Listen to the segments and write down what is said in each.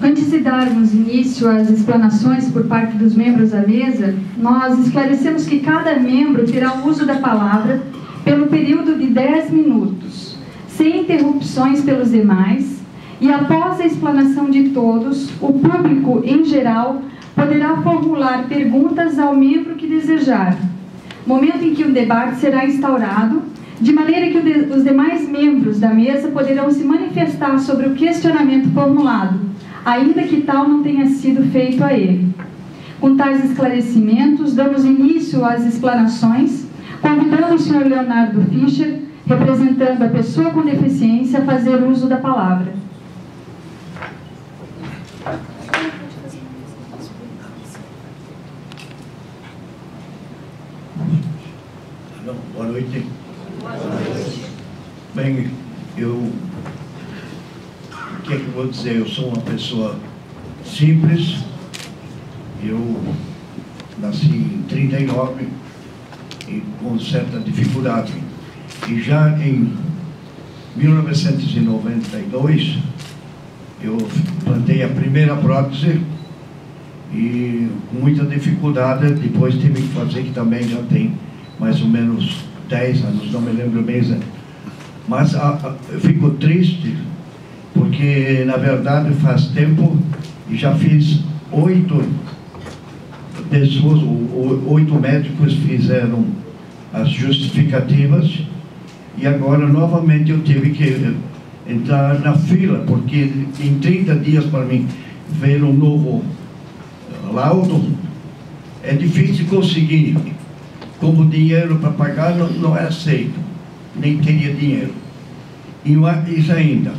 Antes de darmos início às explanações por parte dos membros da mesa, nós esclarecemos que cada membro terá o uso da palavra pelo período de 10 minutos, sem interrupções pelos demais, e após a explanação de todos, o público, em geral, poderá formular perguntas ao membro que desejar, momento em que o debate será instaurado, de maneira que os demais membros da mesa poderão se manifestar sobre o questionamento formulado, ainda que tal não tenha sido feito a ele. Com tais esclarecimentos, damos início às explanações, convidando o Sr. Leonardo Fischer, representando a pessoa com deficiência, a fazer uso da palavra. Boa noite. Bem, o que é que eu vou dizer? Eu sou uma pessoa simples. Eu nasci em 39 e com certa dificuldade. E já em 1992 eu plantei a primeira prótese e com muita dificuldade depois tive que fazer, que também já tem mais ou menos 10 anos, não me lembro bem, mas eu fico triste porque na verdade faz tempo e já fiz 8 pessoas, 8 médicos fizeram as justificativas e agora novamente eu tive que entrar na fila, porque em 30 dias para mim ver um novo laudo é difícil conseguir. Como dinheiro para pagar não é aceito, nem teria dinheiro. E isso ainda,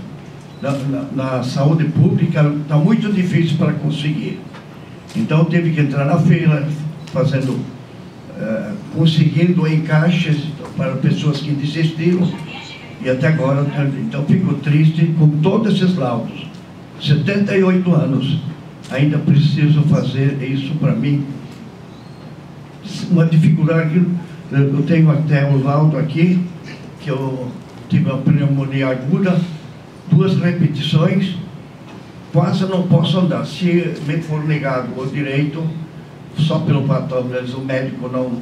na saúde pública está muito difícil para conseguir. Então teve que entrar na fila, conseguindo encaixes para pessoas que desistiram, e até agora, então fico triste com todos esses laudos. 78 anos, ainda preciso fazer isso para mim. Uma dificuldade, eu tenho até um laudo aqui, que eu tive uma pneumonia aguda, 2 repetições, quase não posso andar. Se me for negado o direito, só pelo patrão, o médico não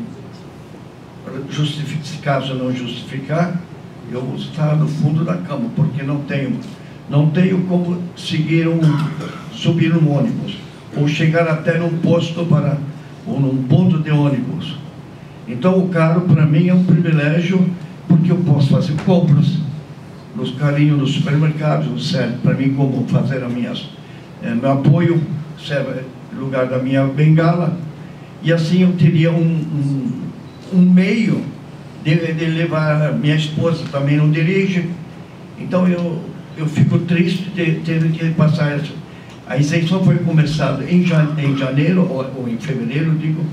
justifica, se caso não justificar, eu vou estar no fundo da cama, porque não tenho como subir um ônibus, ou chegar até num posto ou num ponto de ônibus. Então o carro para mim é um privilégio, porque eu posso fazer compras nos carrinhos, nos supermercados, serve para mim como fazer meu apoio, serve no lugar da minha bengala, e assim eu teria um meio de levar. Minha esposa também não dirige, então eu fico triste de ter que passar isso. A isenção foi começada em janeiro ou em fevereiro, digo,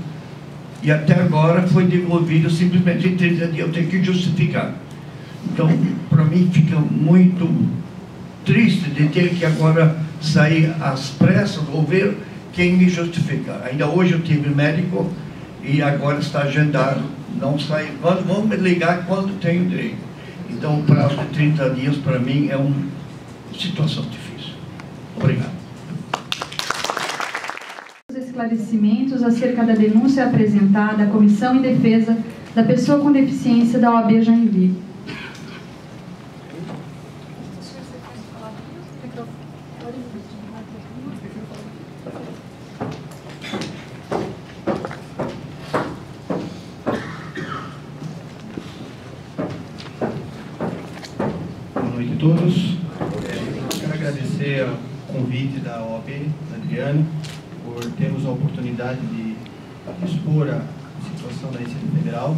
e até agora foi devolvido simplesmente em 30 dias, eu tenho que justificar. Então, para mim fica muito triste de ter que agora sair às pressas ou ver quem me justifica. Ainda hoje eu tive médico e agora está agendado, não sai, vamos me ligar quando tenho direito. Então o prazo de 30 dias para mim é uma situação difícil. Obrigado. Esclarecimentos acerca da denúncia apresentada à Comissão em Defesa da Pessoa com Deficiência da OAB Joinville. Boa noite a todos. Quero agradecer o convite da OAB, da Adriana, por termos a oportunidade de expor a situação da Receita Federal.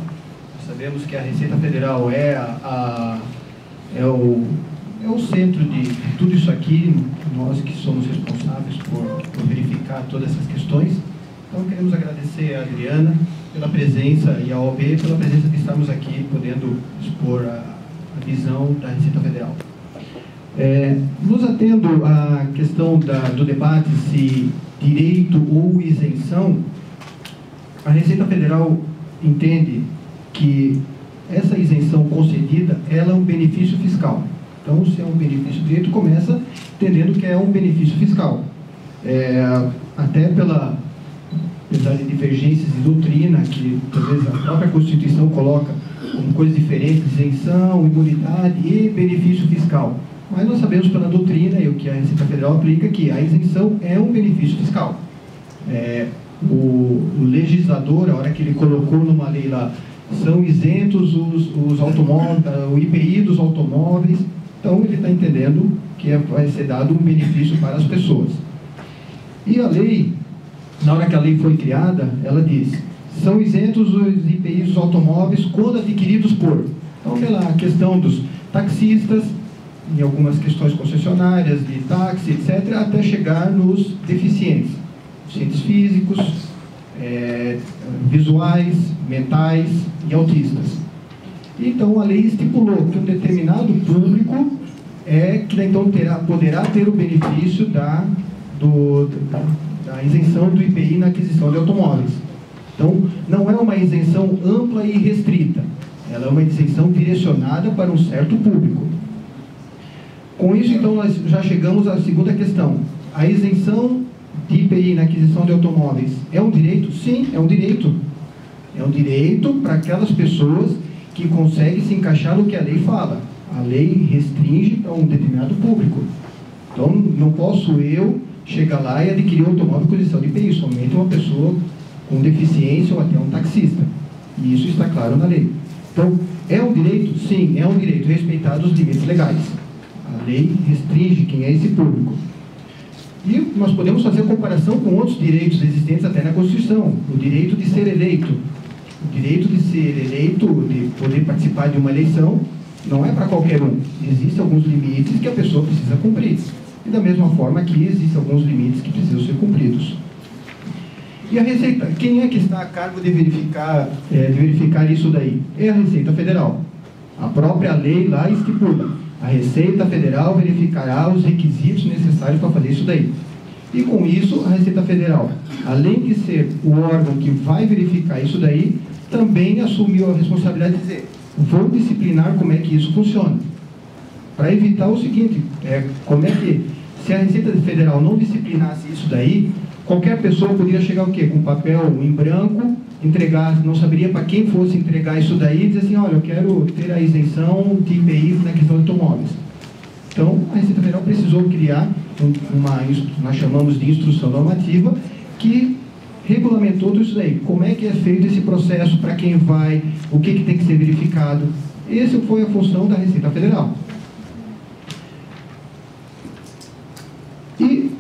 Nós sabemos que a Receita Federal é o centro de tudo isso aqui, nós que somos responsáveis por verificar todas essas questões. Então queremos agradecer a Adriana pela presença e a OAB pela presença de estarmos aqui podendo expor a visão da Receita Federal. Nos atendo à questão do debate se direito ou isenção, a Receita Federal entende que essa isenção concedida, ela é um benefício fiscal. Então, se é um benefício de direito, começa entendendo que é um benefício fiscal. Até apesar de divergências de doutrina, que às vezes a própria Constituição coloca como coisas diferentes, isenção, imunidade e benefício fiscal. Mas nós sabemos pela doutrina, e o que a Receita Federal aplica, que a isenção é um benefício fiscal. O legislador, a hora que ele colocou numa lei lá, são isentos os automóveis, o IPI dos automóveis, então ele está entendendo que vai ser dado um benefício para as pessoas. E a lei, na hora que a lei foi criada, ela diz, são isentos os IPIs dos automóveis quando adquiridos por. Então, pela questão dos taxistas, em algumas questões concessionárias, de táxi, etc., até chegar nos deficientes físicos, visuais, mentais e autistas. Então, a lei estipulou que um determinado público que então poderá ter o benefício da isenção do IPI na aquisição de automóveis. Então, não é uma isenção ampla e restrita, ela é uma isenção direcionada para um certo público. Com isso, então, nós já chegamos à segunda questão. A isenção de IPI na aquisição de automóveis é um direito? Sim, é um direito. É um direito para aquelas pessoas que conseguem se encaixar no que a lei fala. A lei restringe para um determinado público. Então, não posso eu chegar lá e adquirir um automóvel com isenção de IPI, somente uma pessoa com deficiência ou até um taxista. E isso está claro na lei. Então, é um direito? Sim, é um direito, respeitados os limites legais. A lei restringe quem é esse público. E nós podemos fazer a comparação com outros direitos existentes até na Constituição. O direito de ser eleito. O direito de ser eleito, de poder participar de uma eleição, não é para qualquer um. Existem alguns limites que a pessoa precisa cumprir. E da mesma forma que existem alguns limites que precisam ser cumpridos. E a Receita, quem é que está a cargo de verificar isso daí? É a Receita Federal. A própria lei lá estipula. A Receita Federal verificará os requisitos necessários para fazer isso daí. E com isso, a Receita Federal, além de ser o órgão que vai verificar isso daí, também assumiu a responsabilidade de dizer, vou disciplinar como é que isso funciona. Para evitar o seguinte, como é que, se a Receita Federal não disciplinasse isso daí, qualquer pessoa poderia chegar o quê? Com papel em branco, entregar, não saberia para quem fosse entregar isso daí, e dizer assim, olha, eu quero ter a isenção de IPI na questão de automóveis. Então, a Receita Federal precisou criar nós chamamos de instrução normativa, que regulamentou tudo isso daí. Como é que é feito esse processo, para quem vai, o que tem que ser verificado. Essa foi a função da Receita Federal. E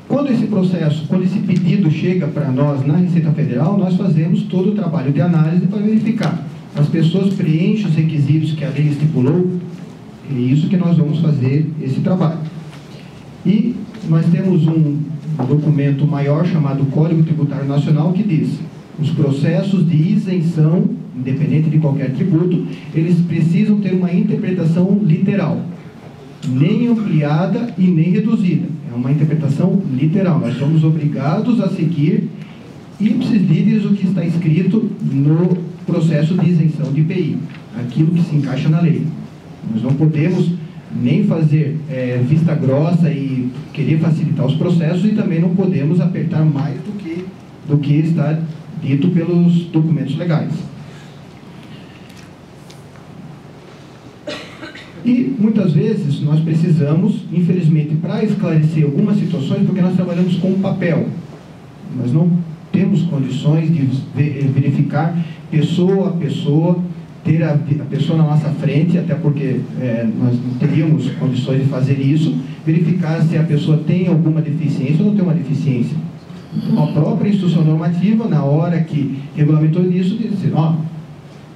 quando esse processo, quando esse pedido chega para nós na Receita Federal, nós fazemos todo o trabalho de análise para verificar. As pessoas preenchem os requisitos que a lei estipulou, é isso que nós vamos fazer esse trabalho. E nós temos um documento maior chamado Código Tributário Nacional que diz: os processos de isenção, independente de qualquer tributo, eles precisam ter uma interpretação literal, nem ampliada e nem reduzida. É uma interpretação literal. Nós somos obrigados a seguir ipsis literis o que está escrito no processo de isenção de IPI, aquilo que se encaixa na lei. Nós não podemos nem fazer vista grossa e querer facilitar os processos, e também não podemos apertar mais do que está dito pelos documentos legais. E muitas vezes nós precisamos, infelizmente, para esclarecer algumas situações, porque nós trabalhamos com papel, nós não temos condições de verificar pessoa a pessoa, ter a pessoa na nossa frente, até porque nós não teríamos condições de fazer isso, verificar se a pessoa tem alguma deficiência ou não tem uma deficiência. Então, a própria instrução normativa, na hora que regulamentou isso, diz assim,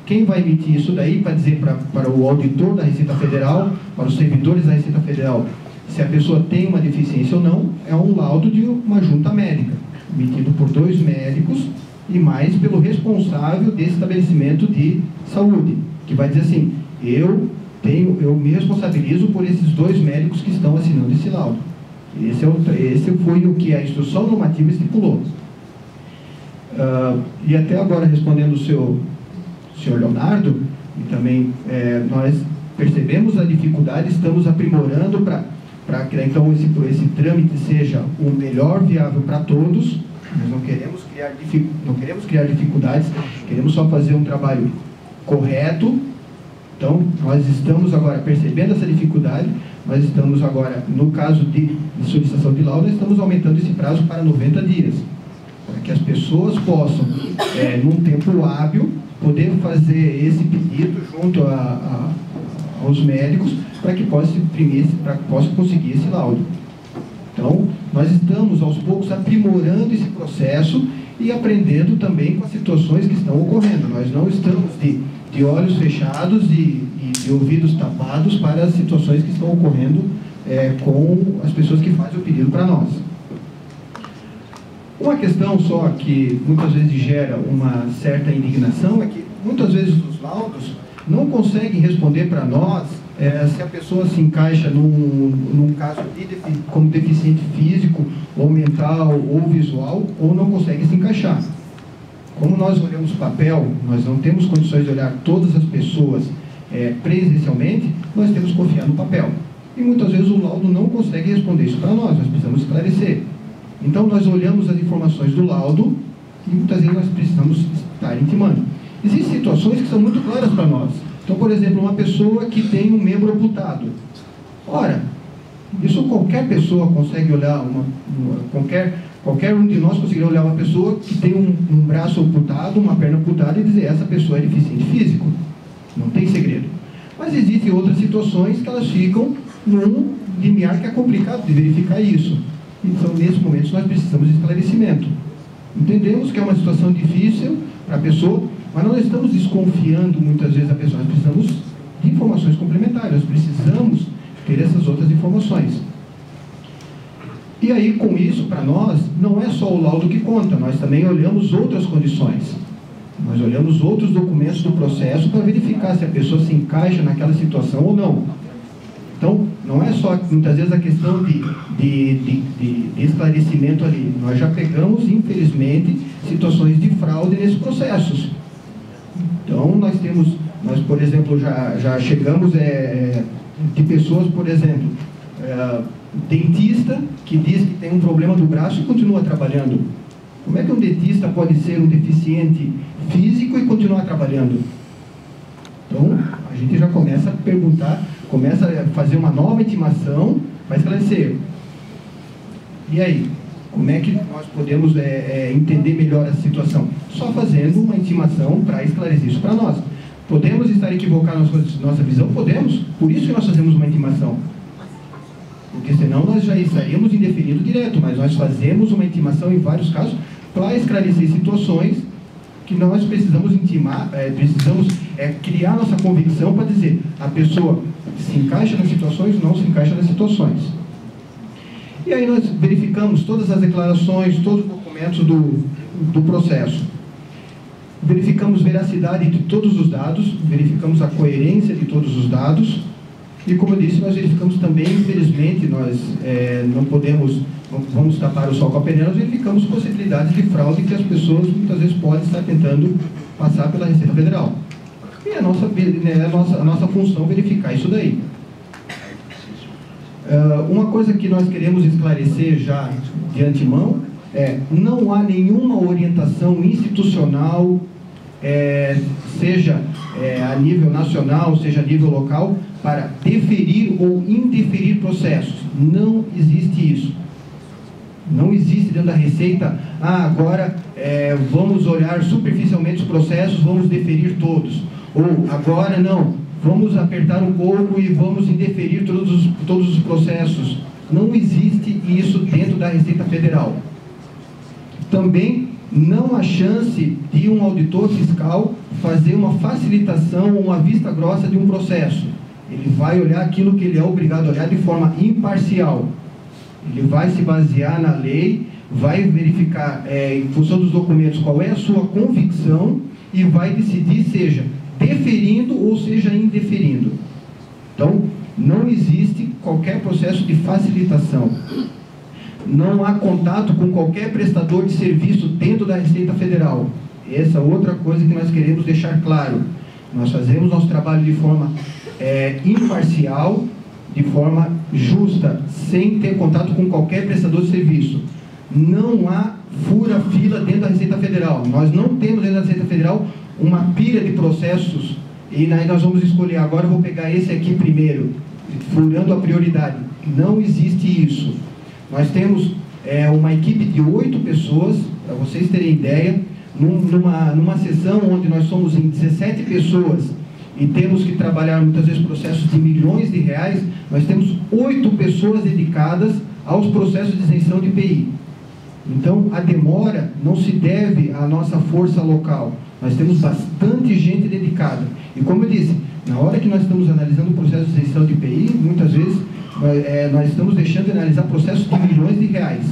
quem vai emitir isso daí para dizer para o auditor da Receita Federal, para os servidores da Receita Federal, se a pessoa tem uma deficiência ou não, é um laudo de uma junta médica, emitido por 2 médicos e mais pelo responsável desse estabelecimento de saúde, que vai dizer assim, eu me responsabilizo por esses 2 médicos que estão assinando esse laudo. Esse foi o que a instrução normativa estipulou. E até agora, respondendo senhor Leonardo, e também nós percebemos a dificuldade, estamos aprimorando para que então esse trâmite seja o melhor viável para todos. Nós não queremos criar dificuldades, queremos só fazer um trabalho correto. Então, nós estamos agora percebendo essa dificuldade, nós estamos agora, no caso de solicitação de laudo, nós estamos aumentando esse prazo para 90 dias, para que as pessoas possam, num tempo hábil, poder fazer esse pedido junto aos médicos, para que possa conseguir esse laudo. Então, nós estamos, aos poucos, aprimorando esse processo e aprendendo também com as situações que estão ocorrendo. Nós não estamos de olhos fechados e de ouvidos tapados para as situações que estão ocorrendo com as pessoas que fazem o pedido para nós. Uma questão só que muitas vezes gera uma certa indignação é que muitas vezes os laudos não conseguem responder para nós se a pessoa se encaixa num caso como deficiente físico, ou mental, ou visual, ou não consegue se encaixar. Como nós olhamos o papel, nós não temos condições de olhar todas as pessoas presencialmente, nós temos que confiar no papel. E muitas vezes o laudo não consegue responder isso para nós precisamos esclarecer. Então nós olhamos as informações do laudo e muitas vezes nós precisamos estar intimando. Existem situações que são muito claras para nós. Então, por exemplo, uma pessoa que tem um membro amputado. Ora, isso qualquer pessoa consegue olhar, qualquer um de nós conseguiria olhar uma pessoa que tem um braço amputado, uma perna amputada e dizer, essa pessoa é deficiente físico. Não tem segredo. Mas existem outras situações que elas ficam num limiar que é complicado de verificar isso. Então, nesses momentos, nós precisamos de esclarecimento. Entendemos que é uma situação difícil para a pessoa, mas não estamos desconfiando muitas vezes a pessoa. Nós precisamos de informações complementares, nós precisamos ter essas outras informações. E aí, com isso, para nós, não é só o laudo que conta, nós também olhamos outras condições. Nós olhamos outros documentos do processo para verificar se a pessoa se encaixa naquela situação ou não. Então, não é só, muitas vezes, a questão de esclarecimento ali. Nós já pegamos, infelizmente, situações de fraude nesses processos. Então, nós, por exemplo, já chegamos de pessoas, por exemplo, dentista que diz que tem um problema do braço e continua trabalhando. Como é que um dentista pode ser um deficiente físico e continuar trabalhando? Então, a gente já começa a perguntar, começa a fazer uma nova intimação para esclarecer. E aí, como é que nós podemos entender melhor a situação? Só fazendo uma intimação para esclarecer isso para nós. Podemos estar equivocados na nossa visão? Podemos. Por isso que nós fazemos uma intimação. Porque senão nós já estaríamos indeferindo direto, mas nós fazemos uma intimação em vários casos para esclarecer situações que nós precisamos intimar, precisamos criar nossa convicção para dizer a pessoa se encaixa nas situações ou não se encaixa nas situações. E aí nós verificamos todas as declarações, todos os documentos do processo. Verificamos veracidade de todos os dados, verificamos a coerência de todos os dados. E como eu disse, nós verificamos também, infelizmente, nós não vamos tapar o sol com a peneira, nós verificamos possibilidades de fraude que as pessoas muitas vezes podem estar tentando passar pela Receita Federal. E a nossa função é verificar isso daí. Uma coisa que nós queremos esclarecer já de antemão não há nenhuma orientação institucional, seja a nível nacional, seja a nível local, para deferir ou indeferir processos. Não existe isso. Não existe dentro da Receita, agora vamos olhar superficialmente os processos, vamos deferir todos. Ou agora não, vamos apertar um pouco e vamos indeferir todos os processos. Não existe isso dentro da Receita Federal. Também não há chance de um auditor fiscal fazer uma facilitação ou uma vista grossa de um processo. Ele vai olhar aquilo que ele é obrigado a olhar de forma imparcial. Ele vai se basear na lei, vai verificar, em função dos documentos, qual é a sua convicção e vai decidir, seja deferindo ou seja indeferindo. Então, não existe qualquer processo de facilitação. Não há contato com qualquer prestador de serviço dentro da Receita Federal. Essa é outra coisa que nós queremos deixar claro. Nós fazemos nosso trabalho de forma imparcial, de forma justa, sem ter contato com qualquer prestador de serviço. Não há fura-fila dentro da Receita Federal. Nós não temos dentro da Receita Federal uma pilha de processos e aí nós vamos escolher, agora eu vou pegar esse aqui primeiro, furando a prioridade. Não existe isso. Nós temos uma equipe de 8 pessoas, para vocês terem ideia, numa sessão onde nós somos em 17 pessoas e temos que trabalhar muitas vezes processos de milhões de reais, nós temos 8 pessoas dedicadas aos processos de isenção de IPI. Então, a demora não se deve à nossa força local. Nós temos bastante gente dedicada. E como eu disse, na hora que nós estamos analisando o processo de isenção de IPI, muitas vezes nós estamos deixando de analisar processos de milhões de reais.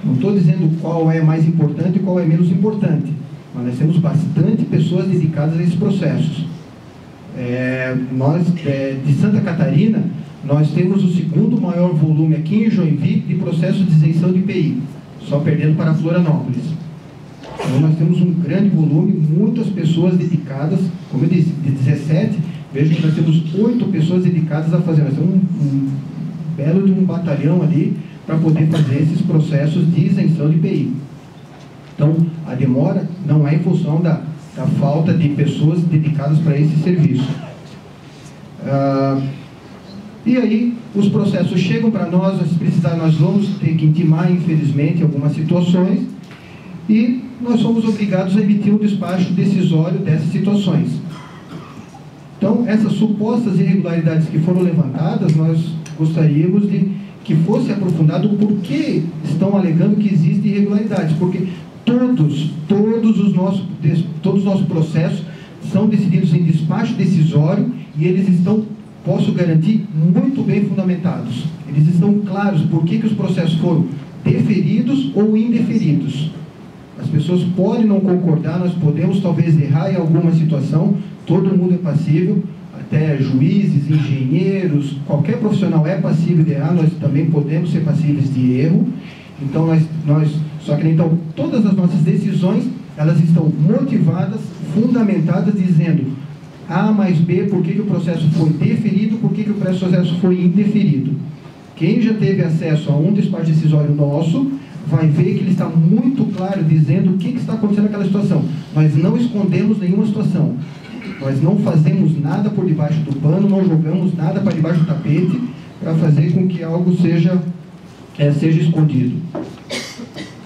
Não estou dizendo qual é mais importante e qual é menos importante, mas nós temos bastante pessoas dedicadas a esses processos. Nós, de Santa Catarina, nós temos o segundo maior volume aqui em Joinville de processos de isenção de IPI, só perdendo para Florianópolis. Então nós temos um grande volume, muitas pessoas dedicadas, como eu disse, de 17, vejo que nós temos 8 pessoas dedicadas a fazer, nós temos um belo de um batalhão ali para poder fazer esses processos de isenção de IPI. Então, a demora não é em função da falta de pessoas dedicadas para esse serviço. E aí, os processos chegam para nós, se precisar, nós vamos ter que intimar, infelizmente, algumas situações, e nós somos obrigados a emitir um despacho decisório dessas situações. Então, essas supostas irregularidades que foram levantadas, nós gostaríamos de que fosse aprofundado o porquê estão alegando que existem irregularidades, porque todos os nossos processos são decididos em despacho decisório e eles estão, posso garantir, muito bem fundamentados. Eles estão claros por que os processos foram deferidos ou indeferidos. As pessoas podem não concordar, nós podemos talvez errar em alguma situação, todo mundo é passível, até juízes, engenheiros, qualquer profissional é passível de errar, nós também podemos ser passíveis de erro. Então, então, todas as nossas decisões, elas estão motivadas, fundamentadas, dizendo A mais B, por que o processo foi deferido, por que o processo foi indeferido. Quem já teve acesso a um despacho decisório nosso, vai ver que ele está muito claro, dizendo o que está acontecendo naquela situação. Nós não escondemos nenhuma situação. Nós não fazemos nada por debaixo do pano, não jogamos nada para debaixo do tapete para fazer com que algo seja escondido.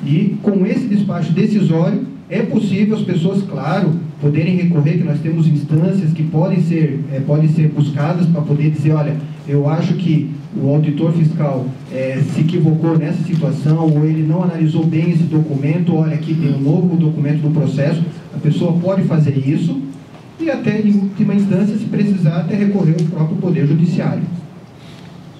E com esse despacho decisório, é possível as pessoas, claro, poderem recorrer, que nós temos instâncias que podem ser buscadas para poder dizer, olha, eu acho que o auditor fiscal se equivocou nessa situação, ou ele não analisou bem esse documento, olha, aqui tem um novo documento do processo, a pessoa pode fazer isso, e até, em última instância, se precisar, até recorrer ao próprio Poder Judiciário.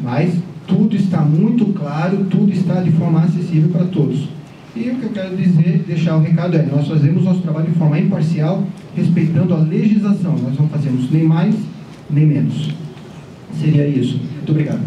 Mas tudo está muito claro, tudo está de forma acessível para todos. E o que eu quero dizer, deixar o recado nós fazemos nosso trabalho de forma imparcial, respeitando a legislação. Nós não fazemos nem mais, nem menos. Seria isso. Muito obrigado.